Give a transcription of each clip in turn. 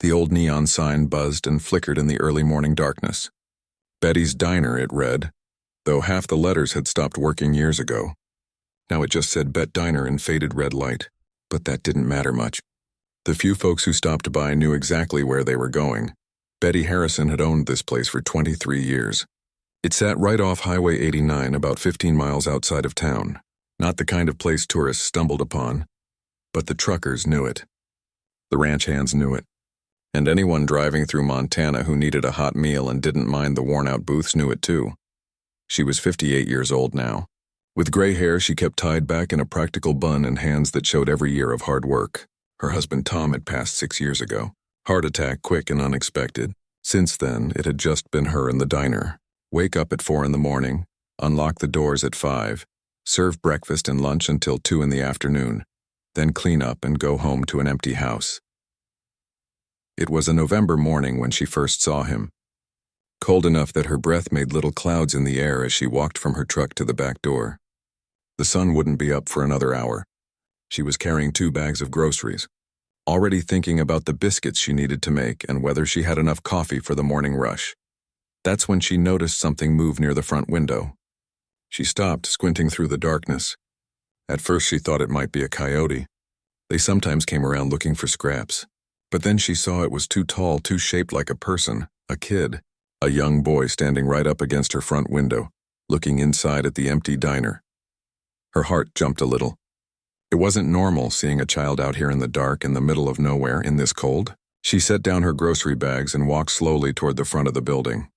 The old neon sign buzzed and flickered in the early morning darkness. Betty's Diner, it read, though half the letters had stopped working years ago. Now it just said Bet Diner in faded red light, but that didn't matter much. The few folks who stopped by knew exactly where they were going. Betty Harrison had owned this place for 23 years. It sat right off Highway 89, about 15 miles outside of town. Not the kind of place tourists stumbled upon, but the truckers knew it. The ranch hands knew it. And anyone driving through Montana who needed a hot meal and didn't mind the worn-out booths knew it too. She was 58 years old now. With gray hair she kept tied back in a practical bun and hands that showed every year of hard work. Her husband Tom had passed 6 years ago. Heart attack, quick and unexpected. Since then, it had just been her and the diner. Wake up at 4 in the morning, unlock the doors at 5, serve breakfast and lunch until 2 in the afternoon, then clean up and go home to an empty house. It was a November morning when she first saw him. Cold enough that her breath made little clouds in the air as she walked from her truck to the back door. The sun wouldn't be up for another hour. She was carrying 2 bags of groceries, already thinking about the biscuits she needed to make and whether she had enough coffee for the morning rush. That's when she noticed something move near the front window. She stopped, squinting through the darkness. At first she thought it might be a coyote. They sometimes came around looking for scraps. But then she saw it was too tall, too shaped like a person, a kid, a young boy standing right up against her front window, looking inside at the empty diner. Her heart jumped a little. It wasn't normal seeing a child out here in the dark in the middle of nowhere in this cold. She set down her grocery bags and walked slowly toward the front of the building.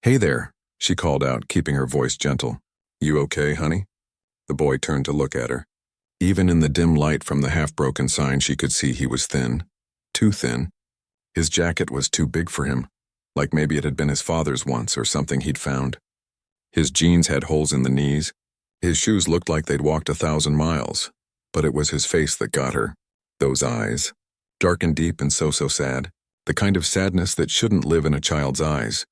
"Hey there," she called out, keeping her voice gentle. "You okay, honey?" The boy turned to look at her. Even in the dim light from the half-broken sign she could see he was thin. Too thin. His jacket was too big for him, like maybe it had been his father's once or something he'd found. His jeans had holes in the knees. His shoes looked like they'd walked 1,000 miles, but it was his face that got her. Those eyes. Dark and deep and so sad. The kind of sadness that shouldn't live in a child's eyes.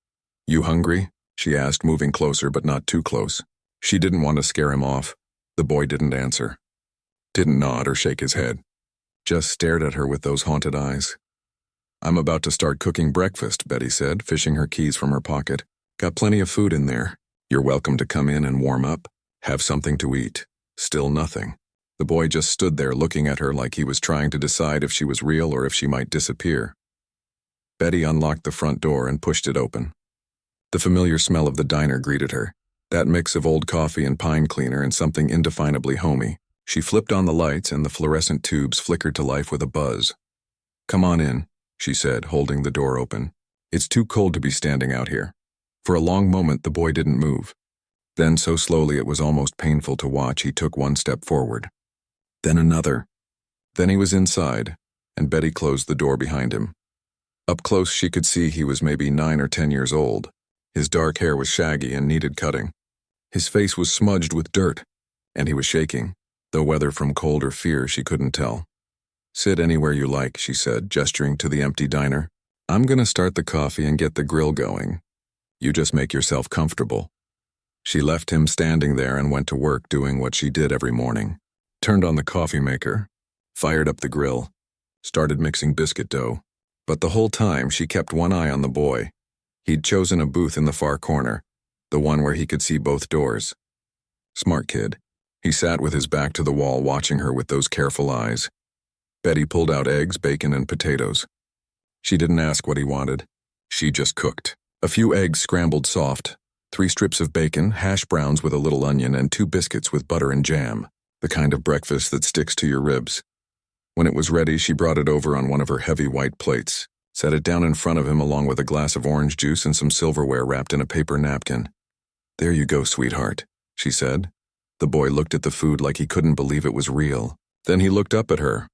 "You hungry?" she asked, moving closer but not too close. She didn't want to scare him off. The boy didn't answer. Didn't nod or shake his head. Just stared at her with those haunted eyes. "I'm about to start cooking breakfast," Betty said, fishing her keys from her pocket. "Got plenty of food in there. You're welcome to come in and warm up. Have something to eat." Still nothing. The boy just stood there looking at her like he was trying to decide if she was real or if she might disappear. Betty unlocked the front door and pushed it open. The familiar smell of the diner greeted her. That mix of old coffee and pine cleaner and something indefinably homey. She flipped on the lights and the fluorescent tubes flickered to life with a buzz. "Come on in," she said, holding the door open. "It's too cold to be standing out here." For a long moment the boy didn't move. Then so slowly it was almost painful to watch, he took one step forward. Then another. Then he was inside, and Betty closed the door behind him. Up close she could see he was maybe 9 or 10 years old. His dark hair was shaggy and needed cutting. His face was smudged with dirt, and he was shaking. Though whether from cold or fear she couldn't tell. "Sit anywhere you like," she said, gesturing to the empty diner. "I'm gonna start the coffee and get the grill going. You just make yourself comfortable." She left him standing there and went to work doing what she did every morning. Turned on the coffee maker, fired up the grill, started mixing biscuit dough. But the whole time she kept one eye on the boy. He'd chosen a booth in the far corner, the one where he could see both doors. Smart kid. He sat with his back to the wall watching her with those careful eyes. Betty pulled out eggs, bacon, and potatoes. She didn't ask what he wanted. She just cooked. A few eggs scrambled soft, 3 strips of bacon, hash browns with a little onion, and 2 biscuits with butter and jam, the kind of breakfast that sticks to your ribs. When it was ready, she brought it over on one of her heavy white plates, set it down in front of him along with a glass of orange juice and some silverware wrapped in a paper napkin. "There you go, sweetheart," she said. The boy looked at the food like he couldn't believe it was real. Then he looked up at her,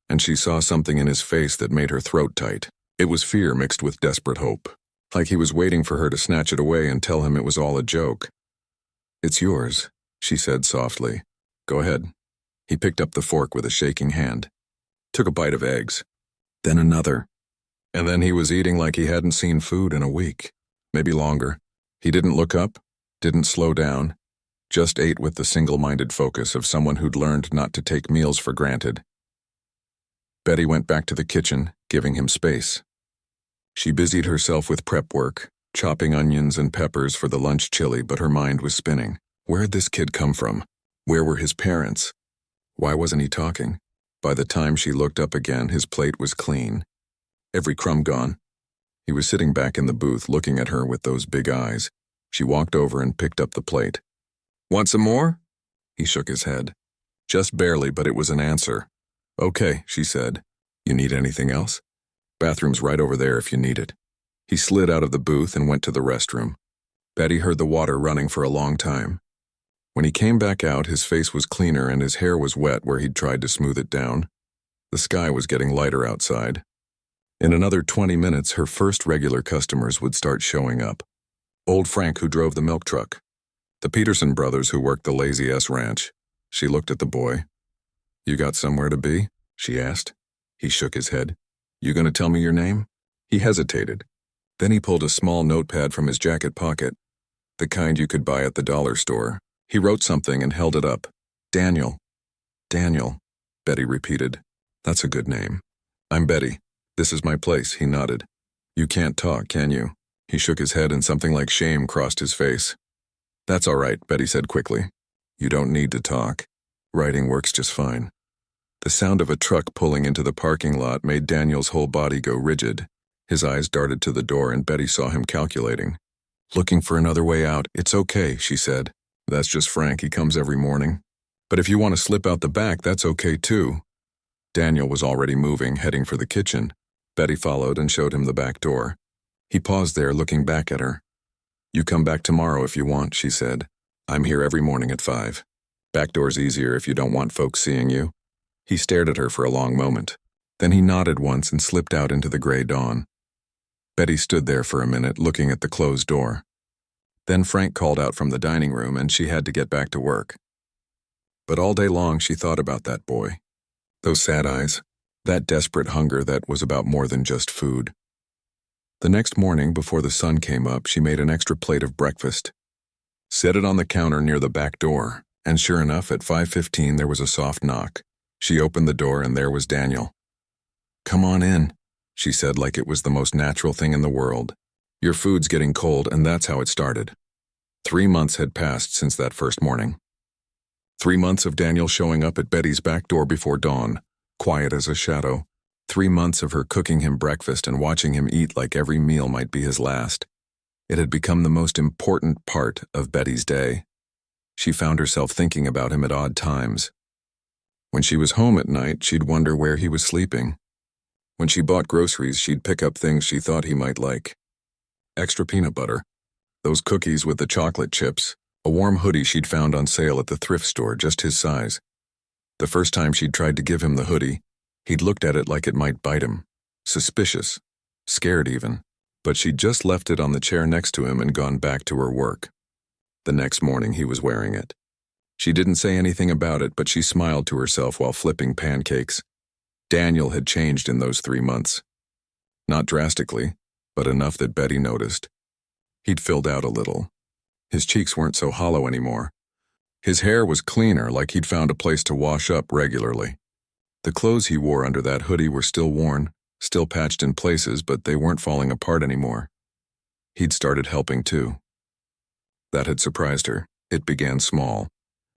and she saw something in his face that made her throat tight. It was fear mixed with desperate hope, like he was waiting for her to snatch it away and tell him it was all a joke. "It's yours," she said softly. "Go ahead." He picked up the fork with a shaking hand, took a bite of eggs, then another. And then he was eating like he hadn't seen food in a week, maybe longer. He didn't look up, didn't slow down. Just ate with the single-minded focus of someone who'd learned not to take meals for granted. Betty went back to the kitchen, giving him space. She busied herself with prep work, chopping onions and peppers for the lunch chili, but her mind was spinning. Where had this kid come from? Where were his parents? Why wasn't he talking? By the time she looked up again, his plate was clean. Every crumb gone. He was sitting back in the booth looking at her with those big eyes. She walked over and picked up the plate. "Want some more?" He shook his head. Just barely, but it was an answer. "Okay," she said. "You need anything else? Bathroom's right over there if you need it." He slid out of the booth and went to the restroom. Betty heard the water running for a long time. When he came back out, his face was cleaner and his hair was wet where he'd tried to smooth it down. The sky was getting lighter outside. In another 20 minutes, her first regular customers would start showing up. Old Frank, who drove the milk truck. The Peterson brothers, who worked the Lazy S Ranch. She looked at the boy. "You got somewhere to be?" she asked. He shook his head. "You gonna tell me your name?" He hesitated. Then he pulled a small notepad from his jacket pocket, the kind you could buy at the dollar store. He wrote something and held it up. "Daniel." "Daniel," Betty repeated. "That's a good name." "I'm Betty. This is my place," he nodded. "You can't talk, can you?" He shook his head and something like shame crossed his face. "That's all right," Betty said quickly. "You don't need to talk. Writing works just fine." The sound of a truck pulling into the parking lot made Daniel's whole body go rigid. His eyes darted to the door and Betty saw him calculating. "Looking for another way out? It's okay," she said. "That's just Frank, he comes every morning. But if you want to slip out the back, that's okay too." Daniel was already moving, heading for the kitchen. Betty followed and showed him the back door. He paused there, looking back at her. "You come back tomorrow if you want," she said. "I'm here every morning at 5. Back door's easier if you don't want folks seeing you." He stared at her for a long moment. Then he nodded once and slipped out into the gray dawn. Betty stood there for a minute, looking at the closed door. Then Frank called out from the dining room and she had to get back to work. But all day long she thought about that boy. Those sad eyes, that desperate hunger that was about more than just food. The next morning, before the sun came up, she made an extra plate of breakfast. Set it on the counter near the back door, and sure enough, at 5:15 there was a soft knock. She opened the door and there was Daniel. "Come on in," she said like it was the most natural thing in the world. "Your food's getting cold," and that's how it started. 3 months had passed since that first morning. 3 months of Daniel showing up at Betty's back door before dawn, quiet as a shadow. 3 months of her cooking him breakfast and watching him eat like every meal might be his last. It had become the most important part of Betty's day. She found herself thinking about him at odd times. When she was home at night, she'd wonder where he was sleeping. When she bought groceries, she'd pick up things she thought he might like. Extra peanut butter, those cookies with the chocolate chips, a warm hoodie she'd found on sale at the thrift store, just his size. The first time she'd tried to give him the hoodie, he'd looked at it like it might bite him. Suspicious, scared even. But she'd just left it on the chair next to him and gone back to her work. The next morning he was wearing it. She didn't say anything about it, but she smiled to herself while flipping pancakes. Daniel had changed in those 3 months. Not drastically, but enough that Betty noticed. He'd filled out a little. His cheeks weren't so hollow anymore. His hair was cleaner, like he'd found a place to wash up regularly. The clothes he wore under that hoodie were still worn, still patched in places, but they weren't falling apart anymore. He'd started helping too. That had surprised her. It began small.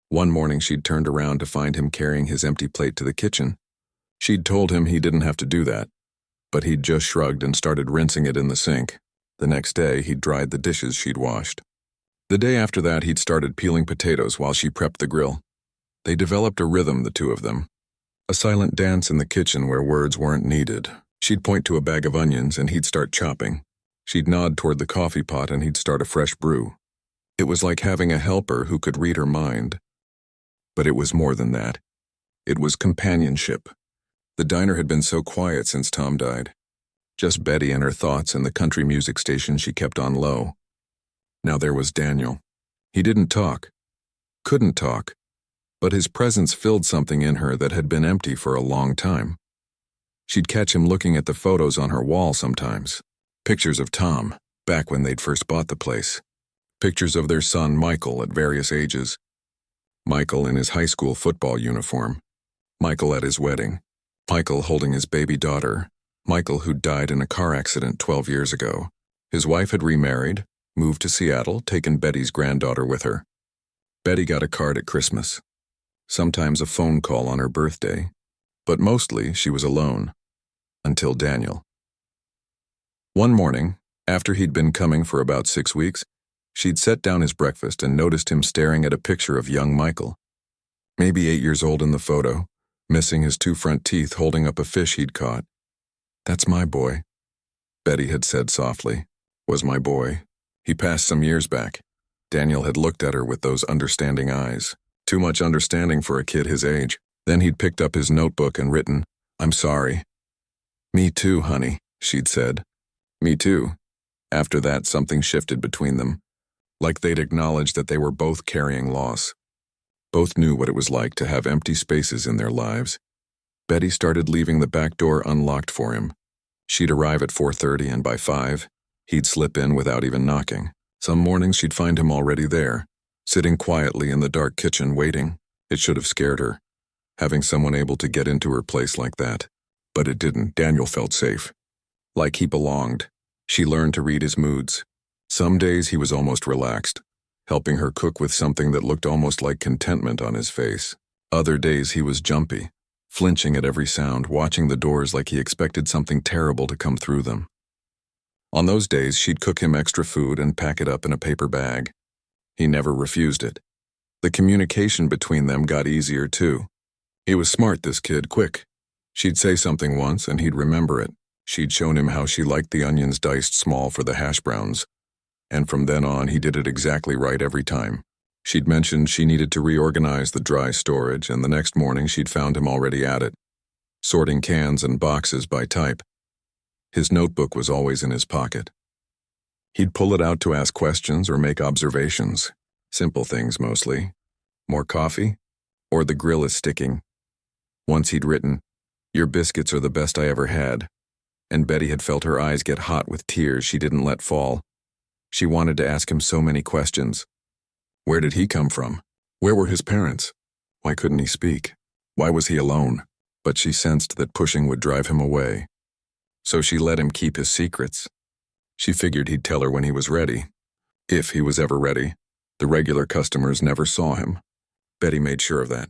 One morning she'd turned around to find him carrying his empty plate to the kitchen. She'd told him he didn't have to do that, but he'd just shrugged and started rinsing it in the sink. The next day, he'd dried the dishes she'd washed. The day after that, he'd started peeling potatoes while she prepped the grill. They developed a rhythm, the two of them. A silent dance in the kitchen where words weren't needed. She'd point to a bag of onions and he'd start chopping. She'd nod toward the coffee pot and he'd start a fresh brew. It was like having a helper who could read her mind. But it was more than that. It was companionship. The diner had been so quiet since Tom died. Just Betty and her thoughts and the country music station she kept on low. Now there was Daniel. He didn't talk. Couldn't talk. But his presence filled something in her that had been empty for a long time. She'd catch him looking at the photos on her wall sometimes. Pictures of Tom, back when they'd first bought the place. Pictures of their son Michael at various ages. Michael in his high school football uniform. Michael at his wedding. Michael holding his baby daughter. Michael, who'd died in a car accident 12 years ago. His wife had remarried, moved to Seattle, taken Betty's granddaughter with her. Betty got a card at Christmas, sometimes a phone call on her birthday, but mostly she was alone. Until Daniel. One morning, after he'd been coming for about 6 weeks, she'd set down his breakfast and noticed him staring at a picture of young Michael. Maybe 8 years old in the photo, missing his 2 front teeth, holding up a fish he'd caught. "That's my boy," Betty had said softly. "Was my boy. He passed some years back." Daniel had looked at her with those understanding eyes. Too much understanding for a kid his age. Then he'd picked up his notebook and written, "I'm sorry." "Me too, honey," she'd said. "Me too." After that, something shifted between them, like they'd acknowledged that they were both carrying loss. Both knew what it was like to have empty spaces in their lives. Betty started leaving the back door unlocked for him. She'd arrive at 4:30, and by 5, he'd slip in without even knocking. Some mornings she'd find him already there, sitting quietly in the dark kitchen waiting. It should have scared her, having someone able to get into her place like that. But it didn't. Daniel felt safe. Like he belonged. She learned to read his moods. Some days he was almost relaxed, helping her cook with something that looked almost like contentment on his face. Other days he was jumpy, flinching at every sound, watching the doors like he expected something terrible to come through them. On those days, she'd cook him extra food and pack it up in a paper bag. He never refused it. The communication between them got easier too. He was smart, this kid, quick. She'd say something once and he'd remember it. She'd shown him how she liked the onions diced small for the hash browns. And from then on, he did it exactly right every time. She'd mentioned she needed to reorganize the dry storage, and the next morning she'd found him already at it, sorting cans and boxes by type. His notebook was always in his pocket. He'd pull it out to ask questions or make observations. Simple things mostly. "More coffee?" Or "The grill is sticking." Once he'd written, "Your biscuits are the best I ever had." And Betty had felt her eyes get hot with tears she didn't let fall. She wanted to ask him so many questions. Where did he come from? Where were his parents? Why couldn't he speak? Why was he alone? But she sensed that pushing would drive him away. So she let him keep his secrets. She figured he'd tell her when he was ready. If he was ever ready. The regular customers never saw him. Betty made sure of that.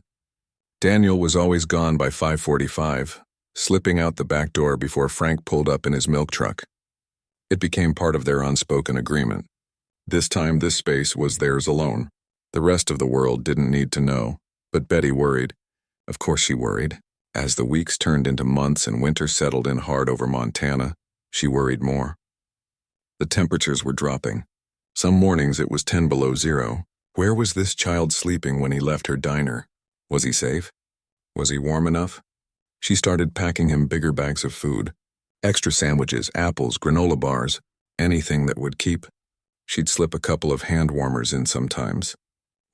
Daniel was always gone by 5:45, slipping out the back door before Frank pulled up in his milk truck. It became part of their unspoken agreement. This time, this space was theirs alone. The rest of the world didn't need to know, but Betty worried. Of course she worried. As the weeks turned into months and winter settled in hard over Montana, she worried more. The temperatures were dropping. Some mornings it was 10 below zero. Where was this child sleeping when he left her diner? Was he safe? Was he warm enough? She started packing him bigger bags of food. Extra sandwiches, apples, granola bars, anything that would keep. She'd slip a couple of hand warmers in sometimes.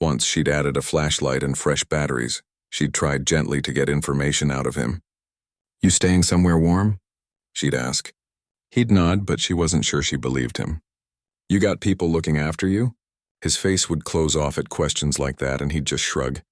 Once she'd added a flashlight and fresh batteries. She'd tried gently to get information out of him. "You staying somewhere warm?" she'd ask. He'd nod, but she wasn't sure she believed him. "You got people looking after you?" His face would close off at questions like that, and he'd just shrug.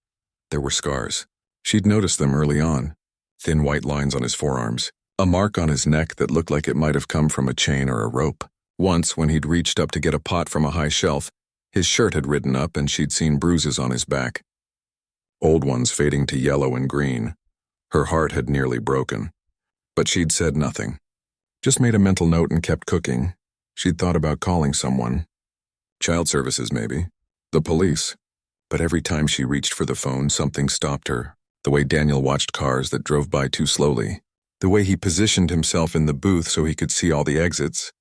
There were scars. She'd noticed them early on. Thin white lines on his forearms. A mark on his neck that looked like it might have come from a chain or a rope. Once, when he'd reached up to get a pot from a high shelf, his shirt had ridden up and she'd seen bruises on his back. Old ones fading to yellow and green. Her heart had nearly broken. But she'd said nothing. Just made a mental note and kept cooking. She'd thought about calling someone. Child services, maybe. The police. But every time she reached for the phone, something stopped her. The way Daniel watched cars that drove by too slowly. The way he positioned himself in the booth so he could see all the exits.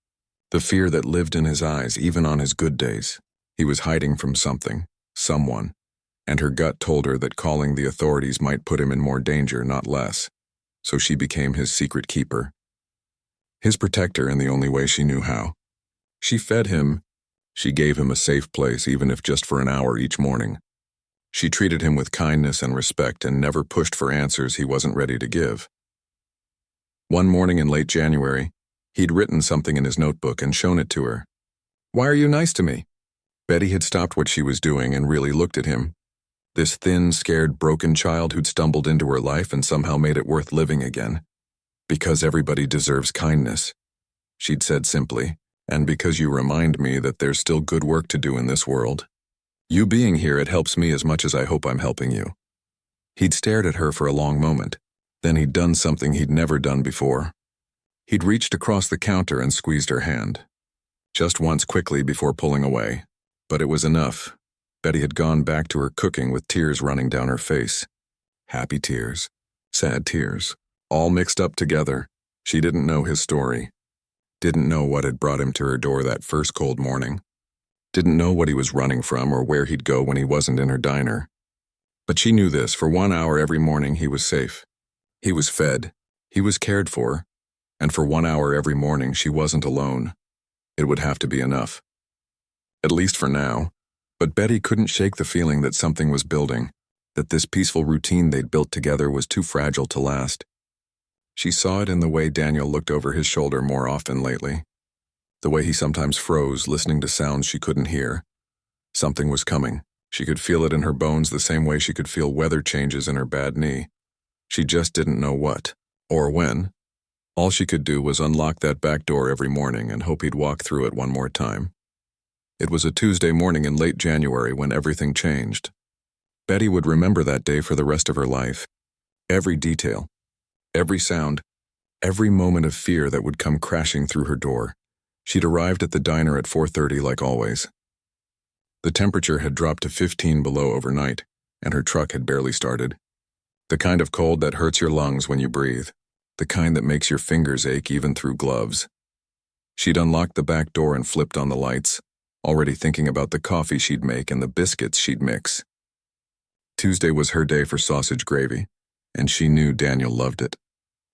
The fear that lived in his eyes, even on his good days. He was hiding from something, someone. And her gut told her that calling the authorities might put him in more danger, not less. So she became his secret keeper. His protector in the only way she knew how. She fed him. She gave him a safe place, even if just for an hour each morning. She treated him with kindness and respect and never pushed for answers he wasn't ready to give. One morning in late January, he'd written something in his notebook and shown it to her. "Why are you nice to me?" Betty had stopped what she was doing and really looked at him. This thin, scared, broken child who'd stumbled into her life and somehow made it worth living again. Because everybody deserves kindness, she'd said simply, and because you remind me that there's still good work to do in this world. You being here, it helps me as much as I hope I'm helping you. He'd stared at her for a long moment. Then he'd done something he'd never done before. He'd reached across the counter and squeezed her hand. Just once quickly before pulling away. But it was enough. Betty had gone back to her cooking with tears running down her face. Happy tears. Sad tears. All mixed up together. She didn't know his story. Didn't know what had brought him to her door that first cold morning. Didn't know what he was running from or where he'd go when he wasn't in her diner. But she knew this: for 1 hour every morning he was safe. He was fed. He was cared for. And for 1 hour every morning she wasn't alone. It would have to be enough. At least for now. But Betty couldn't shake the feeling that something was building, that this peaceful routine they'd built together was too fragile to last. She saw it in the way Daniel looked over his shoulder more often lately. The way he sometimes froze, listening to sounds she couldn't hear. Something was coming. She could feel it in her bones the same way she could feel weather changes in her bad knee. She just didn't know what, or when. All she could do was unlock that back door every morning and hope he'd walk through it one more time. It was a Tuesday morning in late January when everything changed. Betty would remember that day for the rest of her life. Every detail, every sound, every moment of fear that would come crashing through her door. She'd arrived at the diner at 4:30 like always. The temperature had dropped to 15 below overnight, and her truck had barely started. The kind of cold that hurts your lungs when you breathe. The kind that makes your fingers ache even through gloves. She'd unlocked the back door and flipped on the lights, already thinking about the coffee she'd make and the biscuits she'd mix. Tuesday was her day for sausage gravy, and she knew Daniel loved it.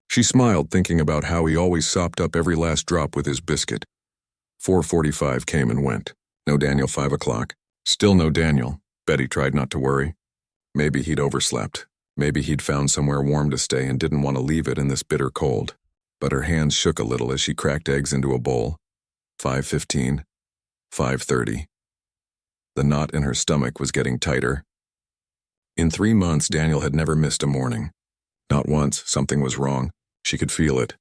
She smiled, thinking about how he always sopped up every last drop with his biscuit. 4:45 came and went. No Daniel. 5 o'clock. Still no Daniel. Betty tried not to worry. Maybe he'd overslept. Maybe he'd found somewhere warm to stay and didn't want to leave it in this bitter cold. But her hands shook a little as she cracked eggs into a bowl. 5:15. 5:30. The knot in her stomach was getting tighter. In 3 months, Daniel had never missed a morning. Not once. Something was wrong. She could feel it.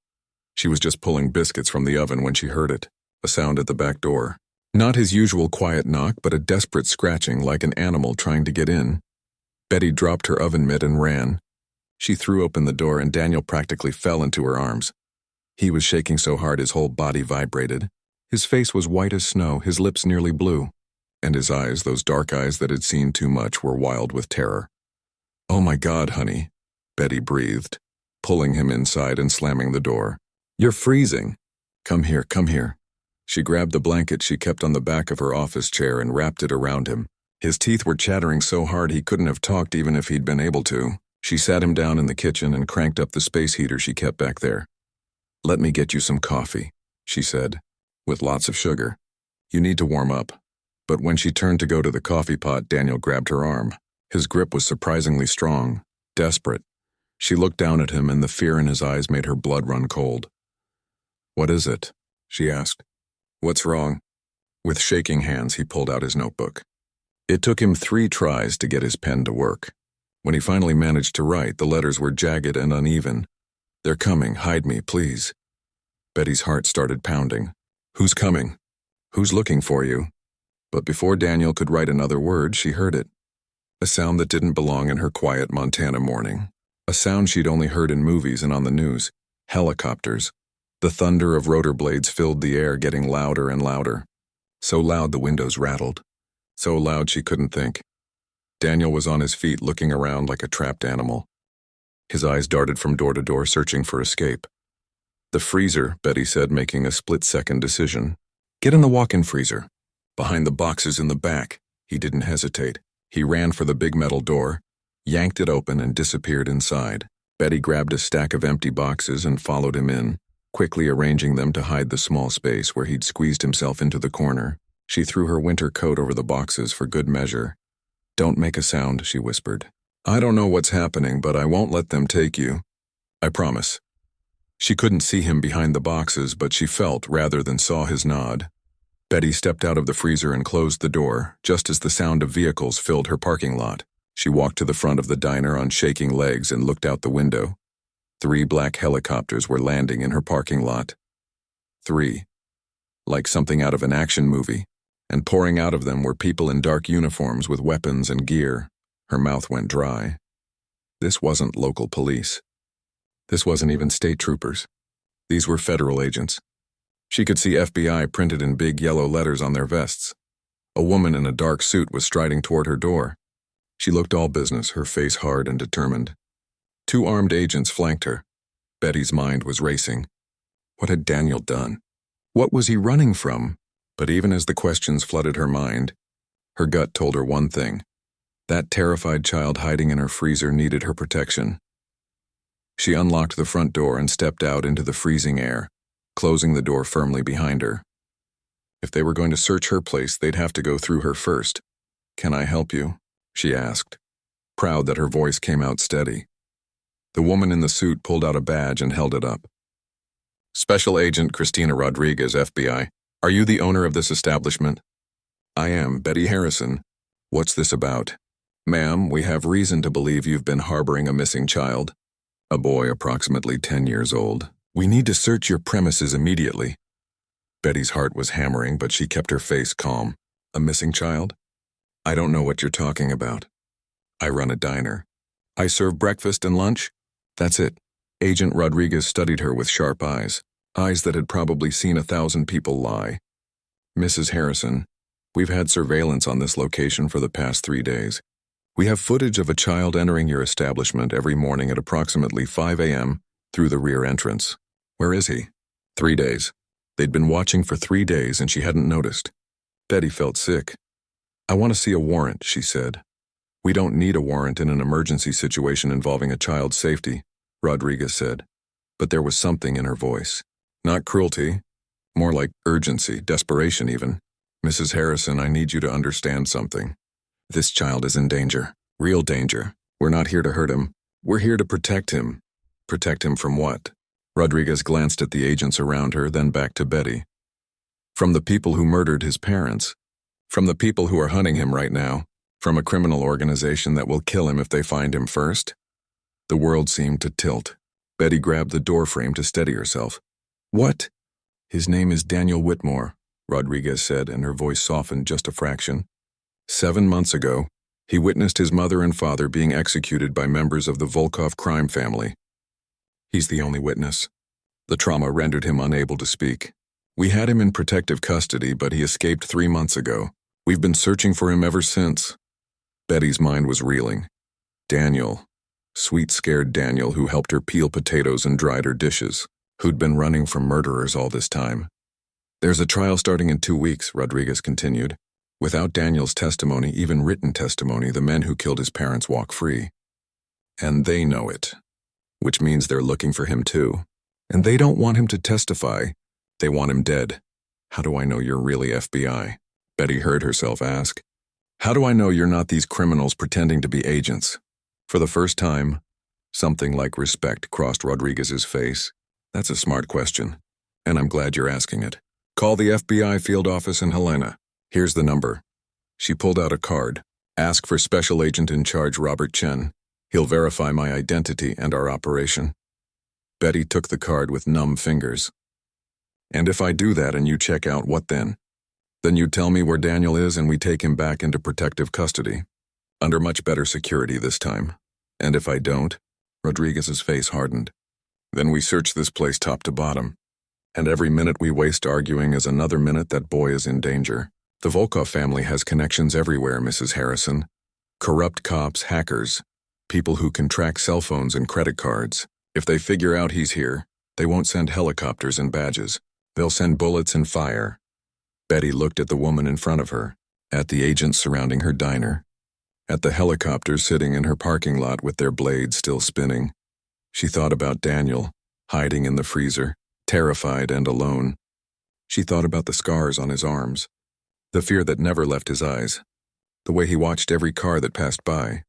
She was just pulling biscuits from the oven when she heard it. A sound at the back door. Not his usual quiet knock, but a desperate scratching like an animal trying to get in. Betty dropped her oven mitt and ran. She threw open the door and Daniel practically fell into her arms. He was shaking so hard his whole body vibrated. His face was white as snow, his lips nearly blue. And his eyes, those dark eyes that had seen too much, were wild with terror. "Oh my God, honey," Betty breathed, pulling him inside and slamming the door. "You're freezing. Come here, come here." She grabbed the blanket she kept on the back of her office chair and wrapped it around him. His teeth were chattering so hard he couldn't have talked even if he'd been able to. She sat him down in the kitchen and cranked up the space heater she kept back there. "Let me get you some coffee," she said, "with lots of sugar. You need to warm up." But when she turned to go to the coffee pot, Daniel grabbed her arm. His grip was surprisingly strong, desperate. She looked down at him and the fear in his eyes made her blood run cold. "What is it?" she asked. "What's wrong?" With shaking hands, he pulled out his notebook. It took him 3 tries to get his pen to work. When he finally managed to write, the letters were jagged and uneven. "They're coming. Hide me, please." Betty's heart started pounding. "Who's coming? Who's looking for you?" But before Daniel could write another word, she heard it. A sound that didn't belong in her quiet Montana morning. A sound she'd only heard in movies and on the news. Helicopters. The thunder of rotor blades filled the air, getting louder and louder. So loud the windows rattled. So loud she couldn't think. Daniel was on his feet, looking around like a trapped animal. His eyes darted from door to door, searching for escape. "The freezer," Betty said, making a split-second decision. "Get in the walk-in freezer. Behind the boxes in the back." He didn't hesitate. He ran for the big metal door, yanked it open, and disappeared inside. Betty grabbed a stack of empty boxes and followed him in, quickly arranging them to hide the small space where he'd squeezed himself into the corner. She threw her winter coat over the boxes for good measure. "Don't make a sound," she whispered. "I don't know what's happening, but I won't let them take you. I promise." She couldn't see him behind the boxes, but she felt rather than saw his nod. Betty stepped out of the freezer and closed the door, just as the sound of vehicles filled her parking lot. She walked to the front of the diner on shaking legs and looked out the window. 3 black helicopters were landing in her parking lot. 3. Like something out of an action movie, and pouring out of them were people in dark uniforms with weapons and gear. Her mouth went dry. This wasn't local police. This wasn't even state troopers. These were federal agents. She could see FBI printed in big yellow letters on their vests. A woman in a dark suit was striding toward her door. She looked all business, her face hard and determined. 2 armed agents flanked her. Betty's mind was racing. What had Daniel done? What was he running from? But even as the questions flooded her mind, her gut told her one thing. That terrified child hiding in her freezer needed her protection. She unlocked the front door and stepped out into the freezing air, closing the door firmly behind her. If they were going to search her place, they'd have to go through her first. "Can I help you?" she asked, proud that her voice came out steady. The woman in the suit pulled out a badge and held it up. "Special Agent Christina Rodriguez, FBI. Are you the owner of this establishment?" "I am, Betty Harrison. What's this about?" "Ma'am, we have reason to believe you've been harboring a missing child. A boy approximately 10 years old. We need to search your premises immediately." Betty's heart was hammering, but she kept her face calm. "A missing child? I don't know what you're talking about. I run a diner. I serve breakfast and lunch. That's it." Agent Rodriguez studied her with sharp eyes that had probably seen 1,000 people lie. "Mrs. Harrison, we've had surveillance on this location for the past 3 days. We have footage of a child entering your establishment every morning at approximately 5 a.m. through the rear entrance. Where is he?" 3 days. They'd been watching for 3 days and she hadn't noticed. Betty felt sick. "I want to see a warrant," she said. "We don't need a warrant in an emergency situation involving a child's safety," Rodriguez said. But there was something in her voice. Not cruelty, more like urgency, desperation even. "Mrs. Harrison, I need you to understand something. This child is in danger. Real danger. We're not here to hurt him. We're here to protect him." "Protect him from what?" Rodriguez glanced at the agents around her, then back to Betty. "From the people who murdered his parents. From the people who are hunting him right now. From a criminal organization that will kill him if they find him first." The world seemed to tilt. Betty grabbed the doorframe to steady herself. "What?" "His name is Daniel Whitmore," Rodriguez said, and her voice softened just a fraction. 7 months ago, he witnessed his mother and father being executed by members of the Volkov crime family. He's the only witness. The trauma rendered him unable to speak. We had him in protective custody, but he escaped 3 months ago. We've been searching for him ever since." Betty's mind was reeling. Daniel. Sweet, scared Daniel who helped her peel potatoes and dried her dishes, who'd been running from murderers all this time. "There's a trial starting in 2 weeks, Rodriguez continued. Without Daniel's testimony, even written testimony, the men who killed his parents walk free. And they know it. Which means they're looking for him too. And they don't want him to testify. They want him dead. How do I know you're really FBI?" Betty heard herself ask. "How do I know you're not these criminals pretending to be agents?" For the first time, something like respect crossed Rodriguez's face. "That's a smart question, and I'm glad you're asking it. Call the FBI field office in Helena. Here's the number." She pulled out a card. "Ask for Special Agent in Charge Robert Chen. He'll verify my identity and our operation." Betty took the card with numb fingers. "And if I do that and you check out, what then?" "Then you tell me where Daniel is and we take him back into protective custody. Under much better security this time. And if I don't," Rodriguez's face hardened, "then we search this place top to bottom. And every minute we waste arguing is another minute that boy is in danger. The Volkov family has connections everywhere, Mrs. Harrison. Corrupt cops, hackers, people who can track cell phones and credit cards. If they figure out he's here, they won't send helicopters and badges. They'll send bullets and fire." Betty looked at the woman in front of her, at the agents surrounding her diner, at the helicopters sitting in her parking lot with their blades still spinning. She thought about Daniel, hiding in the freezer, terrified and alone. She thought about the scars on his arms, the fear that never left his eyes, the way he watched every car that passed by.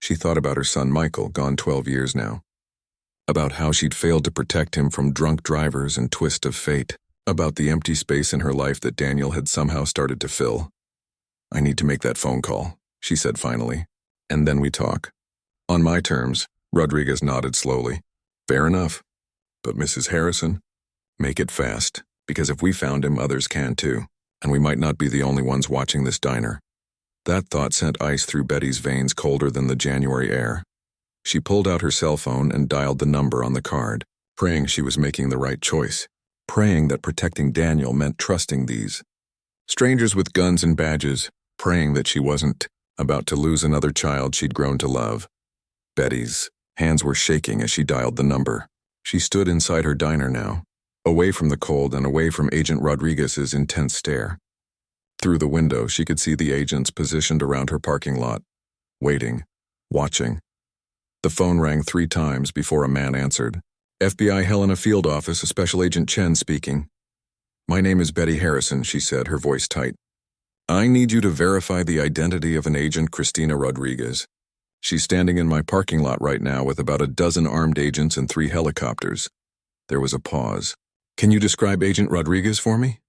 She thought about her son Michael, gone 12 years now. About how she'd failed to protect him from drunk drivers and twist of fate. About the empty space in her life that Daniel had somehow started to fill. "I need to make that phone call," she said finally. "And then we talk." "On my terms," Rodriguez nodded slowly. Fair enough. But Mrs. Harrison, make it fast, because if we found him, others can too, and we might not be the only ones watching this diner. That thought sent ice through Betty's veins colder than the January air. She pulled out her cell phone and dialed the number on the card, praying she was making the right choice, praying that protecting Daniel meant trusting these strangers with guns and badges, praying that she wasn't about to lose another child she'd grown to love. Betty's hands were shaking as she dialed the number. She stood inside her diner now, away from the cold and away from Agent Rodriguez's intense stare. Through the window, she could see the agents positioned around her parking lot, waiting, watching. The phone rang 3 times before a man answered. FBI Helena Field Office, Special Agent Chen speaking. My name is Betty Harrison, she said, her voice tight. I need you to verify the identity of an agent, Christina Rodriguez. She's standing in my parking lot right now with about a dozen armed agents and 3 helicopters. There was a pause. Can you describe Agent Rodriguez for me?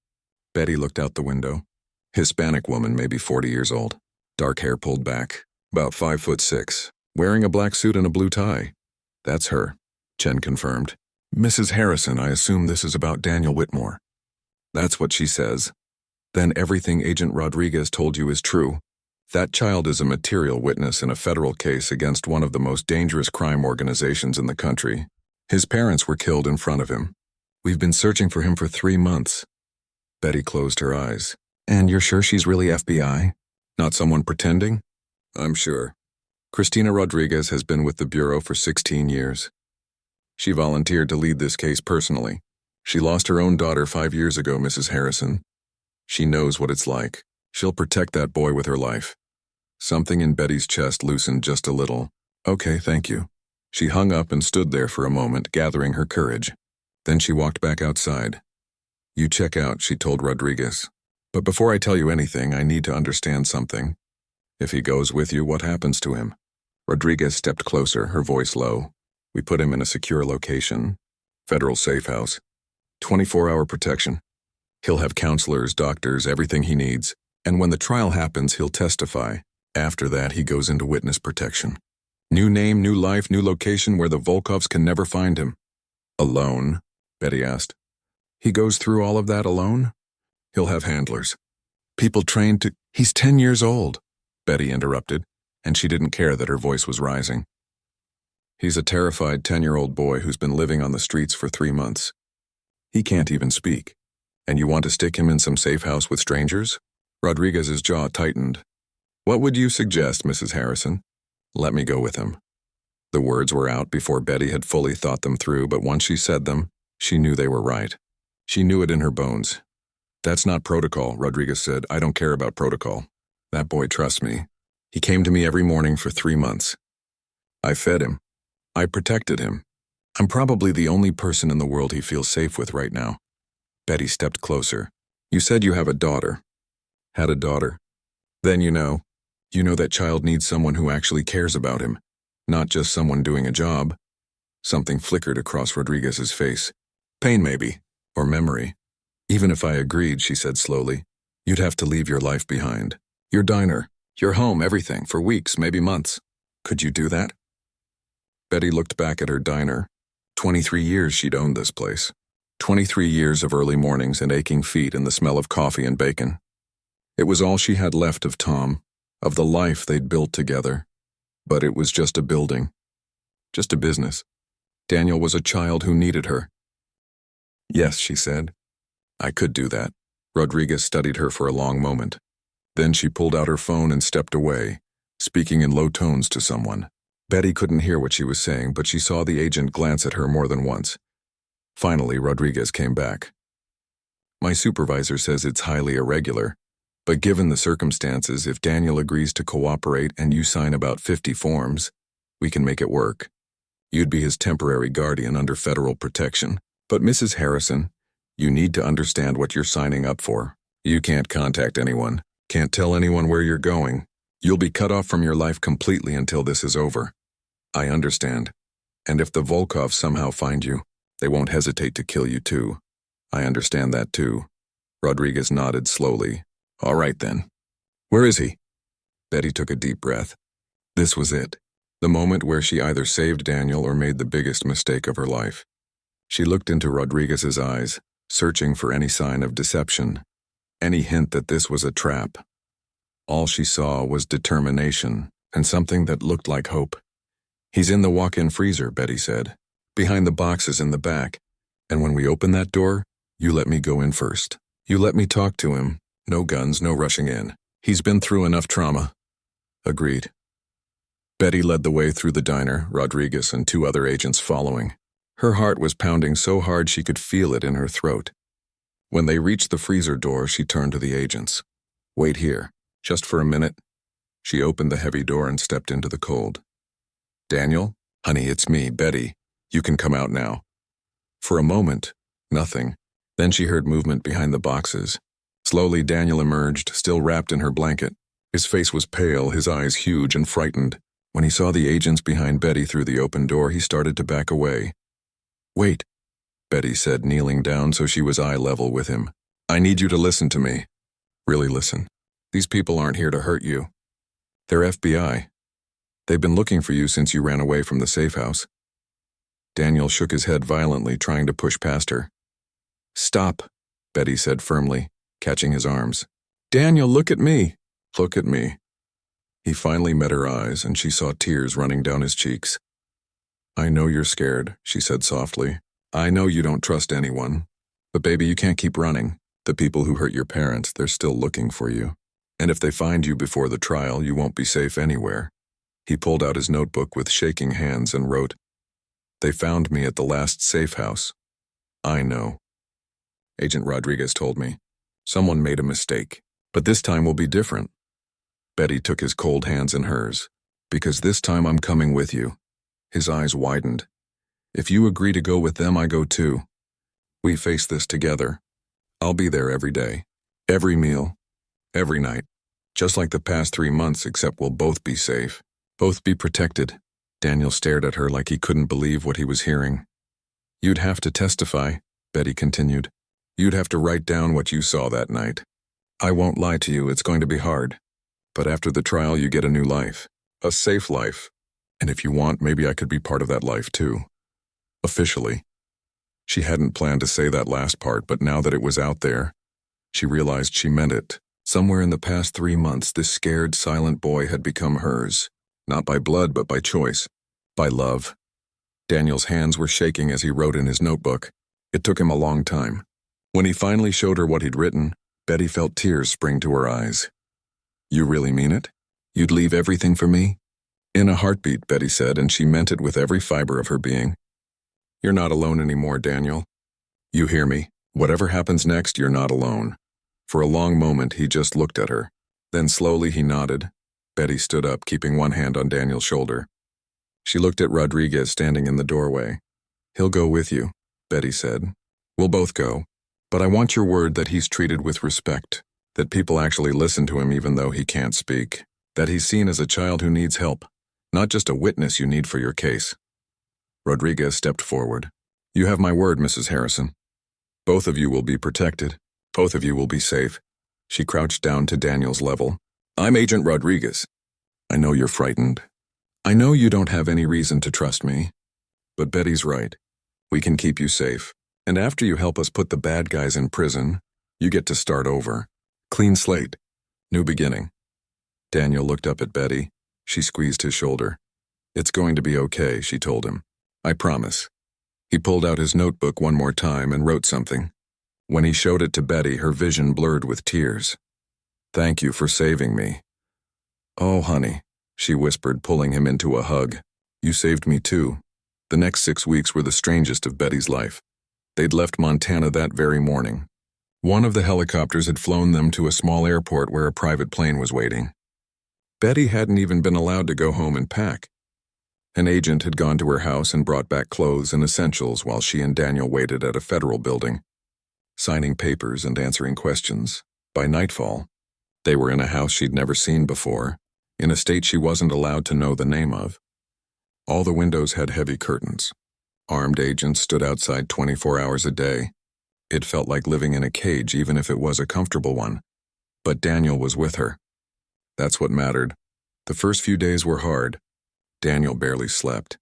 Betty looked out the window. Hispanic woman, maybe 40 years old. Dark hair pulled back, about 5'6", wearing a black suit and a blue tie. That's her, Chen confirmed. Mrs. Harrison, I assume this is about Daniel Whitmore. That's what she says. Then everything Agent Rodriguez told you is true. That child is a material witness in a federal case against one of the most dangerous crime organizations in the country. His parents were killed in front of him. We've been searching for him for 3 months. Betty closed her eyes. And you're sure she's really FBI? Not someone pretending? I'm sure. Christina Rodriguez has been with the Bureau for 16 years. She volunteered to lead this case personally. She lost her own daughter 5 years ago, Mrs. Harrison. She knows what it's like. She'll protect that boy with her life. Something in Betty's chest loosened just a little. Okay, thank you. She hung up and stood there for a moment, gathering her courage. Then she walked back outside. You check out, she told Rodriguez. But before I tell you anything, I need to understand something. If he goes with you, what happens to him? Rodriguez stepped closer, her voice low. We put him in a secure location. Federal safe house. 24-hour protection. He'll have counselors, doctors, everything he needs. And when the trial happens, he'll testify. After that, he goes into witness protection. New name, new life, new location where the Volkovs can never find him. Alone? Betty asked. He goes through all of that alone? He'll have handlers. People trained to— He's 10 years old, Betty interrupted, and she didn't care that her voice was rising. He's a terrified 10-year-old boy who's been living on the streets for 3 months. He can't even speak. And you want to stick him in some safe house with strangers? Rodriguez's jaw tightened. What would you suggest, Mrs. Harrison? Let me go with him. The words were out before Betty had fully thought them through, but once she said them, she knew they were right. She knew it in her bones. That's not protocol, Rodriguez said. I don't care about protocol. That boy trusts me. He came to me every morning for 3 months. I fed him. I protected him. I'm probably the only person in the world he feels safe with right now. Betty stepped closer. You said you have a daughter. Had a daughter. Then you know that child needs someone who actually cares about him, not just someone doing a job. Something flickered across Rodriguez's face. Pain maybe, or memory. Even if I agreed, she said slowly, you'd have to leave your life behind. Your diner, your home, everything, for weeks, maybe months. Could you do that? Betty looked back at her diner. 23 years she'd owned this place. 23 years of early mornings and aching feet and the smell of coffee and bacon. It was all she had left of Tom, of the life they'd built together. But it was just a building. Just a business. Daniel was a child who needed her. Yes, she said. I could do that. Rodriguez studied her for a long moment. Then she pulled out her phone and stepped away, speaking in low tones to someone. Betty couldn't hear what she was saying, but she saw the agent glance at her more than once. Finally, Rodriguez came back. My supervisor says it's highly irregular, but given the circumstances, if Daniel agrees to cooperate and you sign about 50 forms, we can make it work. You'd be his temporary guardian under federal protection. But Mrs. Harrison, you need to understand what you're signing up for. You can't contact anyone, can't tell anyone where you're going. You'll be cut off from your life completely until this is over. I understand. And if the Volkovs somehow find you, they won't hesitate to kill you too. I understand that too. Rodriguez nodded slowly. All right then. Where is he? Betty took a deep breath. This was it. The moment where she either saved Daniel or made the biggest mistake of her life. She looked into Rodriguez's eyes, searching for any sign of deception, any hint that this was a trap. All she saw was determination and something that looked like hope. "He's in the walk-in freezer," Betty said, "behind the boxes in the back. And when we open that door, you let me go in first. You let me talk to him. No guns, no rushing in. He's been through enough trauma." Agreed. Betty led the way through the diner, Rodriguez and 2 other agents following. Her heart was pounding so hard she could feel it in her throat. When they reached the freezer door, she turned to the agents. "Wait here, just for a minute." She opened the heavy door and stepped into the cold. "Daniel? Honey, it's me, Betty. You can come out now." For a moment, nothing. Then she heard movement behind the boxes. Slowly, Daniel emerged, still wrapped in her blanket. His face was pale, his eyes huge and frightened. When he saw the agents behind Betty through the open door, he started to back away. "Wait," Betty said, kneeling down so she was eye level with him. "I need you to listen to me. Really listen. These people aren't here to hurt you. They're FBI. They've been looking for you since you ran away from the safe house." Daniel shook his head violently, trying to push past her. "Stop," Betty said firmly, catching his arms. "Daniel, look at me. Look at me." He finally met her eyes, and she saw tears running down his cheeks. "I know you're scared," she said softly. "I know you don't trust anyone. But baby, you can't keep running. The people who hurt your parents, they're still looking for you. And if they find you before the trial, you won't be safe anywhere." He pulled out his notebook with shaking hands and wrote, "They found me at the last safe house. I know. Agent Rodriguez told me. Someone made a mistake. But this time will be different." Betty took his cold hands in hers. "Because this time I'm coming with you." His eyes widened. "If you agree to go with them, I go too. We face this together. I'll be there every day, every meal, every night. Just like the past 3 months, except we'll both be safe, both be protected." Daniel stared at her like he couldn't believe what he was hearing. "You'd have to testify," Betty continued. "You'd have to write down what you saw that night. I won't lie to you, it's going to be hard. But after the trial, you get a new life, a safe life. And if you want, maybe I could be part of that life too. Officially." She hadn't planned to say that last part, but now that it was out there, she realized she meant it. Somewhere in the past 3 months, this scared, silent boy had become hers. Not by blood, but by choice. By love. Daniel's hands were shaking as he wrote in his notebook. It took him a long time. When he finally showed her what he'd written, Betty felt tears spring to her eyes. "You really mean it? You'd leave everything for me?" "In a heartbeat," Betty said, and she meant it with every fiber of her being. "You're not alone anymore, Daniel. You hear me? Whatever happens next, you're not alone." For a long moment, he just looked at her. Then slowly he nodded. Betty stood up, keeping one hand on Daniel's shoulder. She looked at Rodriguez standing in the doorway. "He'll go with you," Betty said. "We'll both go. But I want your word that he's treated with respect, that people actually listen to him even though he can't speak, that he's seen as a child who needs help, not just a witness you need for your case." Rodriguez stepped forward. "You have my word, Mrs. Harrison. Both of you will be protected. Both of you will be safe." She crouched down to Daniel's level. "I'm Agent Rodriguez. I know you're frightened. I know you don't have any reason to trust me. But Betty's right. We can keep you safe. And after you help us put the bad guys in prison, you get to start over. Clean slate. New beginning." Daniel looked up at Betty. She squeezed his shoulder. "It's going to be okay," she told him. "I promise." He pulled out his notebook one more time and wrote something. When he showed it to Betty, her vision blurred with tears. "Thank you for saving me." "Oh, honey," she whispered, pulling him into a hug. "You saved me too." The next 6 weeks were the strangest of Betty's life. They'd left Montana that very morning. One of the helicopters had flown them to a small airport where a private plane was waiting. Betty hadn't even been allowed to go home and pack. An agent had gone to her house and brought back clothes and essentials while she and Daniel waited at a federal building, signing papers and answering questions. By nightfall, they were in a house she'd never seen before, in a state she wasn't allowed to know the name of. All the windows had heavy curtains. Armed agents stood outside 24 hours a day. It felt like living in a cage, even if it was a comfortable one. But Daniel was with her. That's what mattered. The first few days were hard. Daniel barely slept.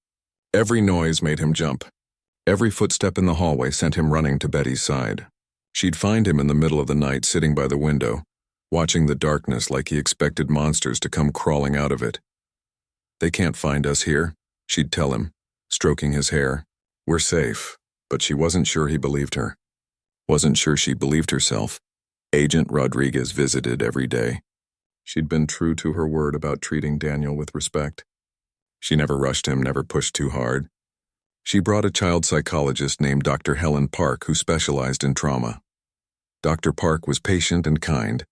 Every noise made him jump. Every footstep in the hallway sent him running to Betty's side. She'd find him in the middle of the night sitting by the window, watching the darkness like he expected monsters to come crawling out of it. "They can't find us here," she'd tell him, stroking his hair. "We're safe." But she wasn't sure he believed her. Wasn't sure she believed herself. Agent Rodriguez visited every day. She'd been true to her word about treating Daniel with respect. She never rushed him, never pushed too hard. She brought a child psychologist named Dr. Helen Park who specialized in trauma. Dr. Park was patient and kind,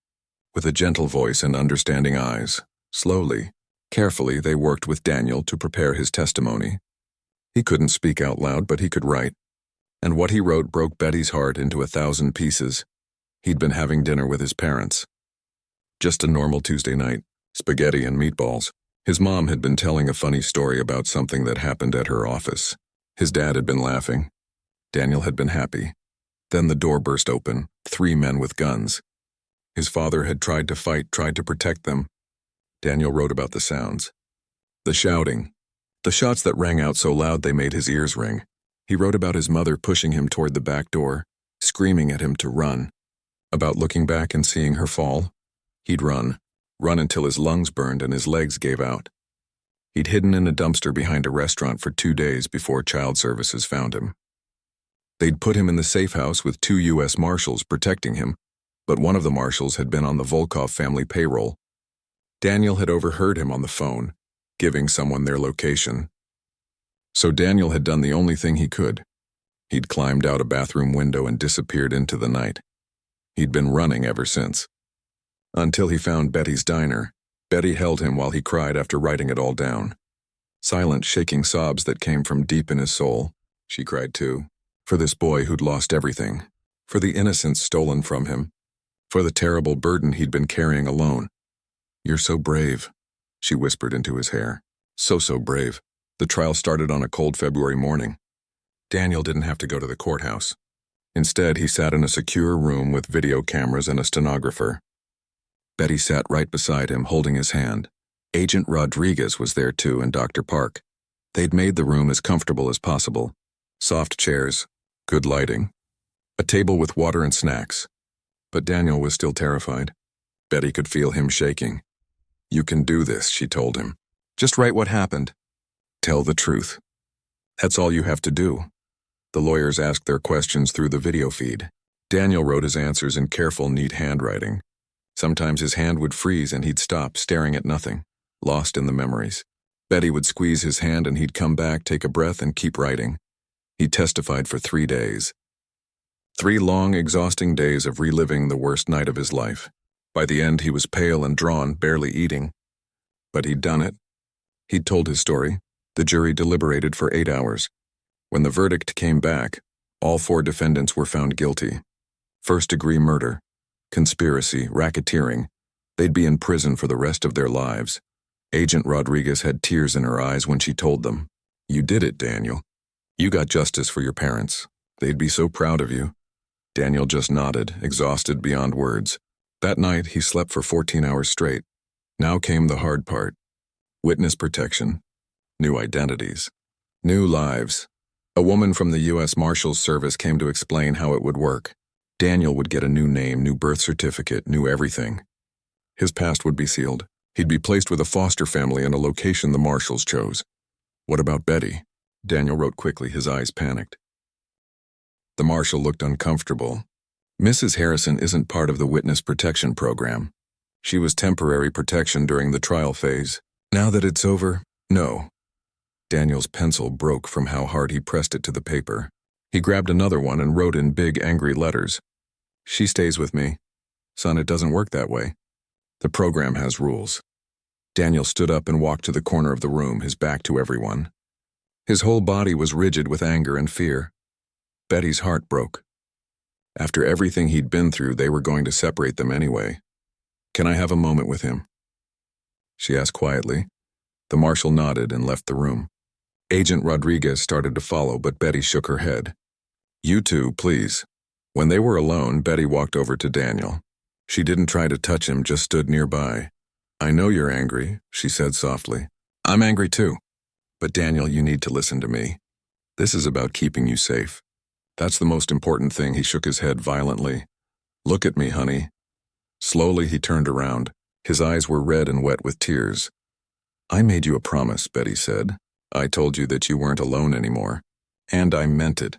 with a gentle voice and understanding eyes. Slowly, carefully, they worked with Daniel to prepare his testimony. He couldn't speak out loud, but he could write. And what he wrote broke Betty's heart into 1,000 pieces. He'd been having dinner with his parents. Just a normal Tuesday night, spaghetti and meatballs. His mom had been telling a funny story about something that happened at her office. His dad had been laughing. Daniel had been happy. Then the door burst open, 3 men with guns. His father had tried to fight, tried to protect them. Daniel wrote about the sounds. The shouting. The shots that rang out so loud they made his ears ring. He wrote about his mother pushing him toward the back door, screaming at him to run. About looking back and seeing her fall. He'd run until his lungs burned and his legs gave out. He'd hidden in a dumpster behind a restaurant for 2 days before child services found him. They'd put him in the safe house with 2 U.S. Marshals protecting him, but one of the Marshals had been on the Volkov family payroll. Daniel had overheard him on the phone, giving someone their location. So Daniel had done the only thing he could. He'd climbed out a bathroom window and disappeared into the night. He'd been running ever since. Until he found Betty's diner. Betty held him while he cried after writing it all down. Silent, shaking sobs that came from deep in his soul. She cried too. For this boy who'd lost everything. For the innocence stolen from him. For the terrible burden he'd been carrying alone. "You're so brave," she whispered into his hair. So brave. The trial started on a cold February morning. Daniel didn't have to go to the courthouse. Instead, he sat in a secure room with video cameras and a stenographer. Betty sat right beside him, holding his hand. Agent Rodriguez was there too, and Dr. Park. They'd made the room as comfortable as possible. Soft chairs, good lighting, a table with water and snacks. But Daniel was still terrified. Betty could feel him shaking. "You can do this," she told him. "Just write what happened. Tell the truth. That's all you have to do." The lawyers asked their questions through the video feed. Daniel wrote his answers in careful, neat handwriting. Sometimes his hand would freeze and he'd stop, staring at nothing, lost in the memories. Betty would squeeze his hand and he'd come back, take a breath, and keep writing. He testified for 3 days. 3 long, exhausting days of reliving the worst night of his life. By the end, he was pale and drawn, barely eating. But he'd done it. He'd told his story. The jury deliberated for 8 hours. When the verdict came back, all 4 defendants were found guilty. First-degree murder, conspiracy, racketeering. They'd be in prison for the rest of their lives. Agent Rodriguez had tears in her eyes when she told them, "You did it, Daniel. You got justice for your parents. They'd be so proud of you." Daniel just nodded, exhausted beyond words. That night, he slept for 14 hours straight. Now came the hard part. Witness protection. New identities. New lives. A woman from the U.S. Marshals Service came to explain how it would work. Daniel would get a new name, new birth certificate, new everything. His past would be sealed. He'd be placed with a foster family in a location the Marshals chose. What about Betty? Daniel wrote quickly, his eyes panicked. The Marshal looked uncomfortable. "Mrs. Harrison isn't part of the witness protection program. She was temporary protection during the trial phase. Now that it's over, no." Daniel's pencil broke from how hard he pressed it to the paper. He grabbed another one and wrote in big, angry letters, "She stays with me. Son, it doesn't work that way. The program has rules." Daniel stood up and walked to the corner of the room, his back to everyone. His whole body was rigid with anger and fear. Betty's heart broke. After everything he'd been through, they were going to separate them anyway. "Can I have a moment with him?" she asked quietly. The Marshal nodded and left the room. Agent Rodriguez started to follow, but Betty shook her head. "You two, please." When they were alone, Betty walked over to Daniel. She didn't try to touch him, just stood nearby. "I know you're angry," she said softly. "I'm angry too." But Daniel, you need to listen to me. This is about keeping you safe. That's the most important thing." He shook his head violently. "Look at me, honey." Slowly he turned around. His eyes were red and wet with tears. "I made you a promise," Betty said. "I told you that you weren't alone anymore. And I meant it.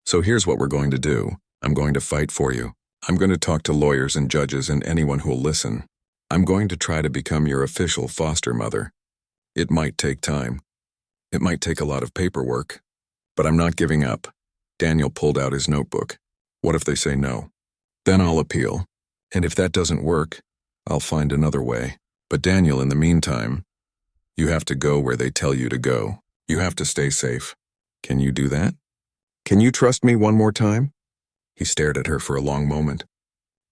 So here's what we're going to do. I'm going to fight for you. I'm going to talk to lawyers and judges and anyone who'll listen. I'm going to try to become your official foster mother. It might take time. It might take a lot of paperwork. But I'm not giving up." Daniel pulled out his notebook. "What if they say no? Then I'll appeal. And if that doesn't work, I'll find another way. But Daniel, in the meantime, you have to go where they tell you to go. You have to stay safe. Can you do that? Can you trust me one more time?" He stared at her for a long moment.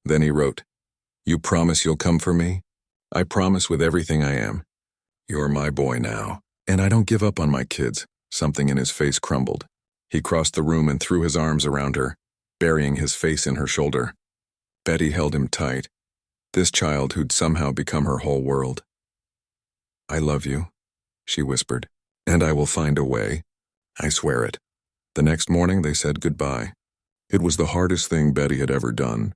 Then he wrote, "You promise you'll come for me? I promise with everything I am. You're my boy now. And I don't give up on my kids." Something in his face crumbled. He crossed the room and threw his arms around her, burying his face in her shoulder. Betty held him tight. This child who'd somehow become her whole world. "I love you," she whispered, "and I will find a way. I swear it." The next morning they said goodbye. It was the hardest thing Betty had ever done.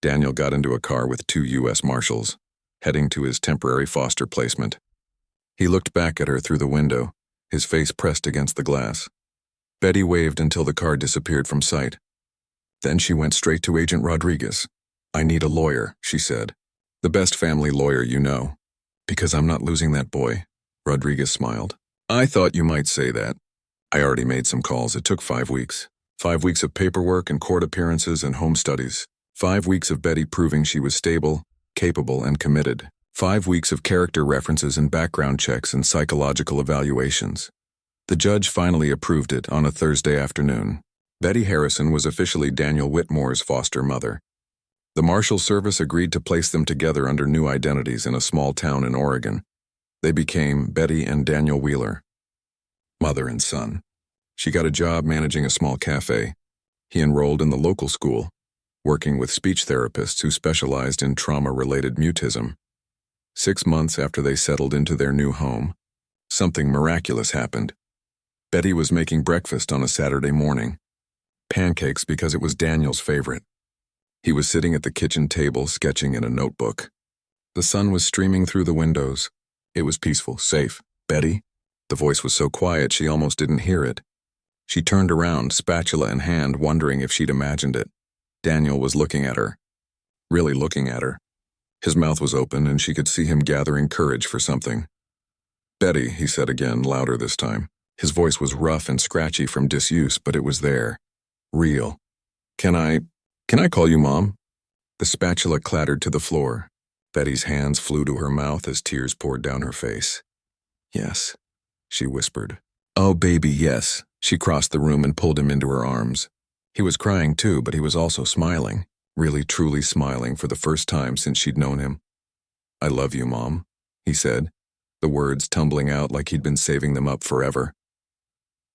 Daniel got into a car with 2 U.S. Marshals, heading to his temporary foster placement. He looked back at her through the window, his face pressed against the glass. Betty waved until the car disappeared from sight. Then she went straight to Agent Rodriguez. "I need a lawyer," she said. "The best family lawyer you know." "Because I'm not losing that boy," Rodriguez smiled. "I thought you might say that. I already made some calls. It took 5 weeks. 5 weeks of paperwork and court appearances and home studies. 5 weeks of Betty proving she was stable, capable, and committed. 5 weeks of character references and background checks and psychological evaluations. The judge finally approved it on a Thursday afternoon. Betty Harrison was officially Daniel Whitmore's foster mother. The Marshal Service agreed to place them together under new identities in a small town in Oregon. They became Betty and Daniel Wheeler, mother and son. She got a job managing a small cafe. He enrolled in the local school, working with speech therapists who specialized in trauma-related mutism. 6 months after they settled into their new home, something miraculous happened. Betty was making breakfast on a Saturday morning. Pancakes because it was Daniel's favorite. He was sitting at the kitchen table sketching in a notebook. The sun was streaming through the windows. It was peaceful, safe. "Betty?" The voice was so quiet she almost didn't hear it. She turned around, spatula in hand, wondering if she'd imagined it. Daniel was looking at her. Really looking at her. His mouth was open and she could see him gathering courage for something. "Betty," he said again, louder this time. His voice was rough and scratchy from disuse, but it was there. Real. Can I call you Mom?" The spatula clattered to the floor. Betty's hands flew to her mouth as tears poured down her face. "Yes," she whispered. "Oh, baby, yes." She crossed the room and pulled him into her arms. He was crying too, but he was also smiling, really truly smiling for the first time since she'd known him. "I love you, Mom," he said, the words tumbling out like he'd been saving them up forever.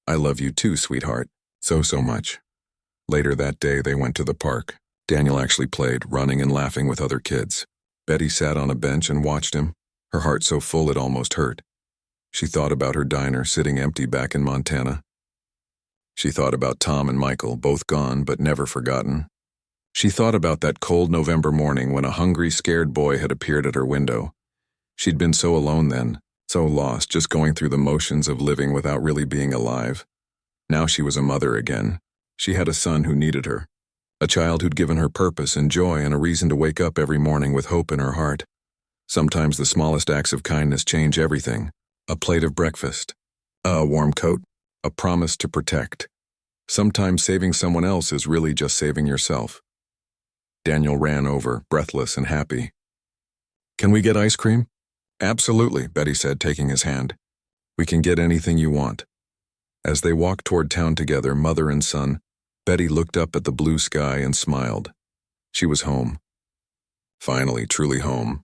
"I love you too, sweetheart. So much." Later that day, they went to the park. Daniel actually played, running and laughing with other kids. Betty sat on a bench and watched him, her heart so full it almost hurt. She thought about her diner sitting empty back in Montana. She thought about Tom and Michael, both gone but never forgotten. She thought about that cold November morning when a hungry, scared boy had appeared at her window. She'd been so alone then, so lost, just going through the motions of living without really being alive. Now she was a mother again. She had a son who needed her. A child who'd given her purpose and joy and a reason to wake up every morning with hope in her heart. Sometimes the smallest acts of kindness change everything. A plate of breakfast, a warm coat, a promise to protect. Sometimes saving someone else is really just saving yourself. Daniel ran over, breathless and happy. "Can we get ice cream?" "Absolutely," Betty said, taking his hand. "We can get anything you want." As they walked toward town together, mother and son, Betty looked up at the blue sky and smiled. She was home. Finally, truly home.